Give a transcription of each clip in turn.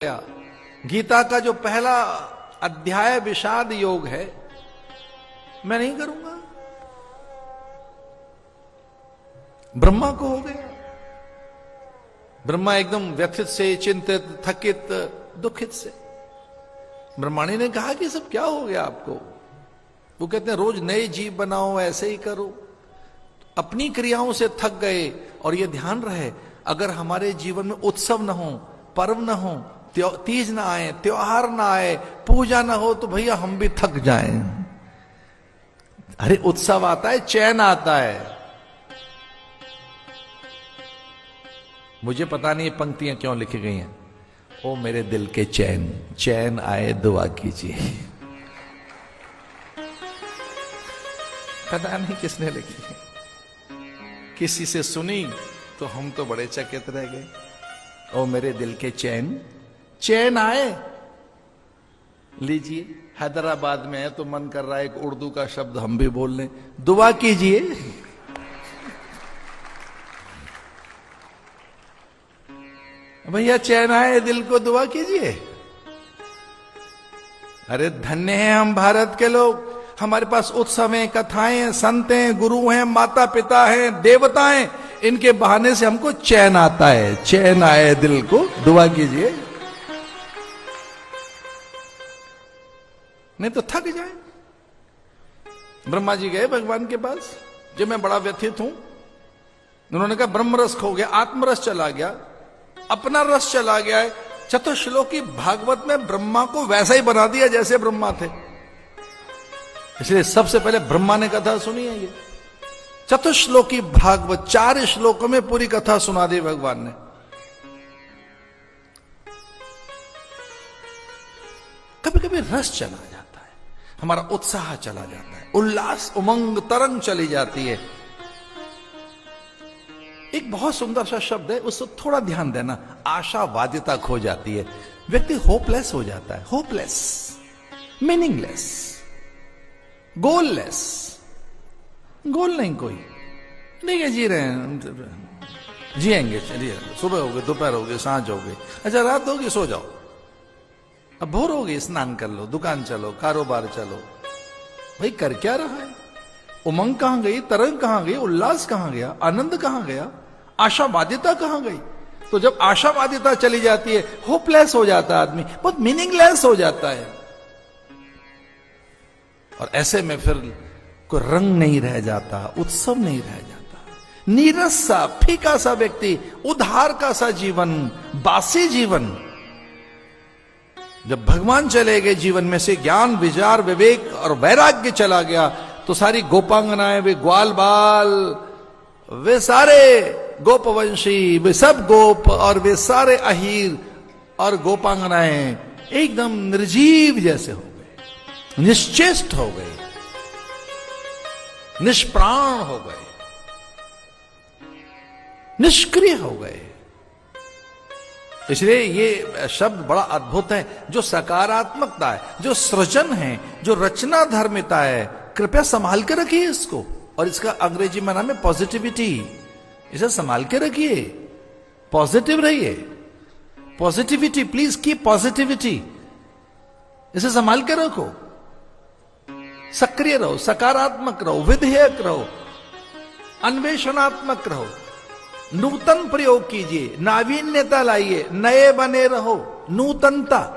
गीता का जो पहला अध्याय विषाद योग है, मैं नहीं करूंगा। ब्रह्मा को हो गया, ब्रह्मा एकदम व्यथित से, चिंतित, थकित, दुखित से। ब्रह्माणी ने कहा कि सब क्या हो गया आपको? वो कहते हैं रोज नए जीव बनाओ, ऐसे ही करो। अपनी क्रियाओं से थक गए। और ये ध्यान रहे, अगर हमारे जीवन में उत्सव न हो, पर्व न हो, तीज ना आए, त्योहार ना आए, पूजा ना हो, तो भैया हम भी थक जाएं। अरे उत्सव आता है, चैन आता है। मुझे पता नहीं ये पंक्तियां क्यों लिखी गई हैं। ओ मेरे दिल के चैन, चैन आए दुआ कीजिए। पता नहीं किसने लिखी है, किसी से सुनी तो हम तो बड़े चकित रह गए। ओ मेरे दिल के चैन, चैन आए। लीजिए, हैदराबाद में है तो मन कर रहा है एक उर्दू का शब्द हम भी बोल लें, दुआ कीजिए। भैया चैन आए, दिल को दुआ कीजिए। अरे धन्य हैं हम भारत के लोग, हमारे पास उत्सव हैं, कथाएं हैं, संत हैं, गुरु हैं, माता पिता हैं, देवता हैं। इनके बहाने से हमको चैन आता है। चैन आए दिल को दुआ कीजिए, नहीं तो थक जाए। ब्रह्मा जी गए भगवान के पास, जब मैं बड़ा व्यथित हूं। उन्होंने कहा ब्रह्म रस खो गया, आत्मरस चला गया, अपना रस चला गया है। चतुश्लोकी भागवत में ब्रह्मा को वैसा ही बना दिया जैसे ब्रह्मा थे। इसलिए सबसे पहले ब्रह्मा ने कथा सुनी है। ये चतुश्लोकी भागवत 4 श्लोकों में पूरी कथा सुना दी भगवान ने। कभी कभी रस चला जाता है, हमारा उत्साह चला जाता है, उल्लास, उमंग, तरंग चली जाती है। एक बहुत सुंदर सा शब्द है, उसको थोड़ा ध्यान देना। आशावादिता खो जाती है, व्यक्ति होपलेस हो जाता है। Hopeless, meaningless, goalless. गोल नहीं कोई, ठीक है, जी रहे हैं, जिएंगे, चलिए, सुबह हो गई, दोपहर हो गई, सांझ हो गई, अच्छा रात होगी, सो जाओ। अब भोर हो गई, स्नान कर लो, दुकान चलो, कारोबार चलो। भाई कर क्या रहा है? उमंग कहां गई, तरंग कहां गई, उल्लास कहां गया, आनंद कहां गया, आशावादिता कहां गई? तो जब आशावादिता चली जाती है, होपलेस हो जाता है आदमी, बहुत मीनिंगलेस हो जाता है। और ऐसे में फिर कोई रंग नहीं रह जाता, उत्सव नहीं रह जाता। नीरस सा, फीका सा व्यक्ति, उधार का सा जीवन, बासी जीवन। जब भगवान चले गए जीवन में से, ज्ञान, विचार, विवेक और वैराग्य चला गया, तो सारी गोपांगनाएं, वे ग्वाल बाल, वे सारे गोपवंशी, वे सब गोप और वे सारे अहीर और गोपांगनाएं एकदम निर्जीव जैसे हो गए, निश्चेष्ट हो गए, निष्प्राण हो गए, निष्क्रिय हो गए। इसलिए ये शब्द बड़ा अद्भुत है। जो सकारात्मकता है, जो सृजन है, जो रचना धर्मिता है, कृपया संभाल के रखिए इसको। और इसका अंग्रेजी में नाम है पॉजिटिविटी। इसे संभाल के रखिए, पॉजिटिव रहिए। Positivity, please keep positivity. इसे संभाल के रखो, सक्रिय रहो, सकारात्मक रहो, विधेयक रहो, अन्वेषणात्मक रहो, नूतन प्रयोग कीजिए, नावीन्यता लाइए, नए बने रहो, नूतनता।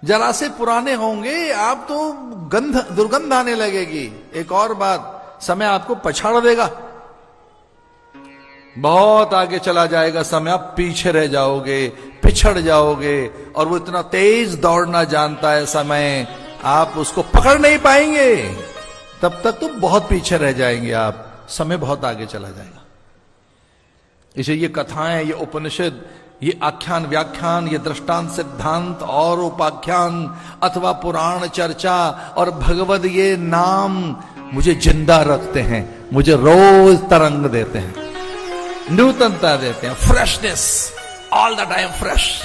जरा से पुराने होंगे आप तो दुर्गंध आने लगेगी। एक और बात, समय आपको पछाड़ देगा, बहुत आगे चला जाएगा समय, आप पीछे रह जाओगे, पिछड़ जाओगे। और वो इतना तेज दौड़ना जानता है समय, आप उसको पकड़ नहीं पाएंगे। तब तक तो बहुत पीछे रह जाएंगे आप, समय बहुत आगे चला जाएगा। इसे ये कथाएं, ये उपनिषद, ये आख्यान, व्याख्यान, ये दृष्टांत, सिद्धांत और उपाख्यान अथवा पुराण चर्चा और भगवद ये नाम मुझे जिंदा रखते हैं, मुझे रोज तरंग देते हैं, नूतनता देते हैं, freshness, all the time fresh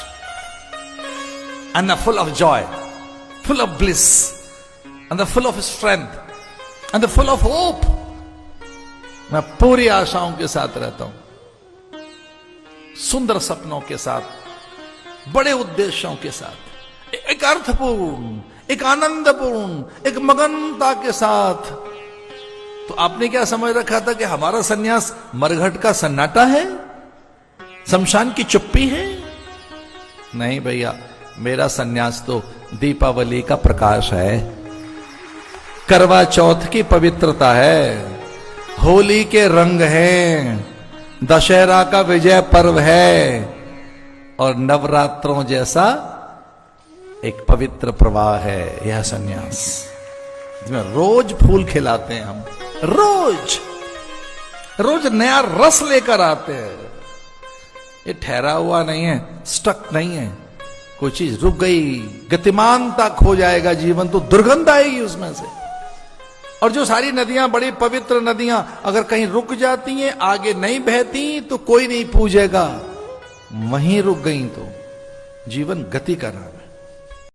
and full of Joy, full of bliss and the full of strength and the full of hope। मैं पूरी आशाओं के साथ रहता हूं, सुंदर सपनों के साथ, बड़े उद्देश्यों के साथ, एक अर्थपूर्ण, एक आनंदपूर्ण, एक मगनता के साथ। तो आपने क्या समझ रखा था कि हमारा सन्यास मरघट का सन्नाटा है, शमशान की चुप्पी है? नहीं भैया, मेरा सन्यास तो दीपावली का प्रकाश है, करवा चौथ की पवित्रता है, होली के रंग हैं, दशहरा का विजय पर्व है, और नवरात्रों जैसा एक पवित्र प्रवाह है यह सन्यास, जिसमें रोज फूल खिलाते हैं हम, रोज रोज नया रस लेकर आते हैं। ये ठहरा हुआ नहीं है, स्टक नहीं है, कोई चीज रुक गई, गतिमानता खो जाएगा जीवन, तो दुर्गंध आएगी उसमें से। और जो सारी नदियां, बड़ी पवित्र नदियां, अगर कहीं रुक जाती हैं, आगे नहीं बहती, तो कोई नहीं पूजेगा। वहीं रुक गई तो जीवन गति कर रहा है।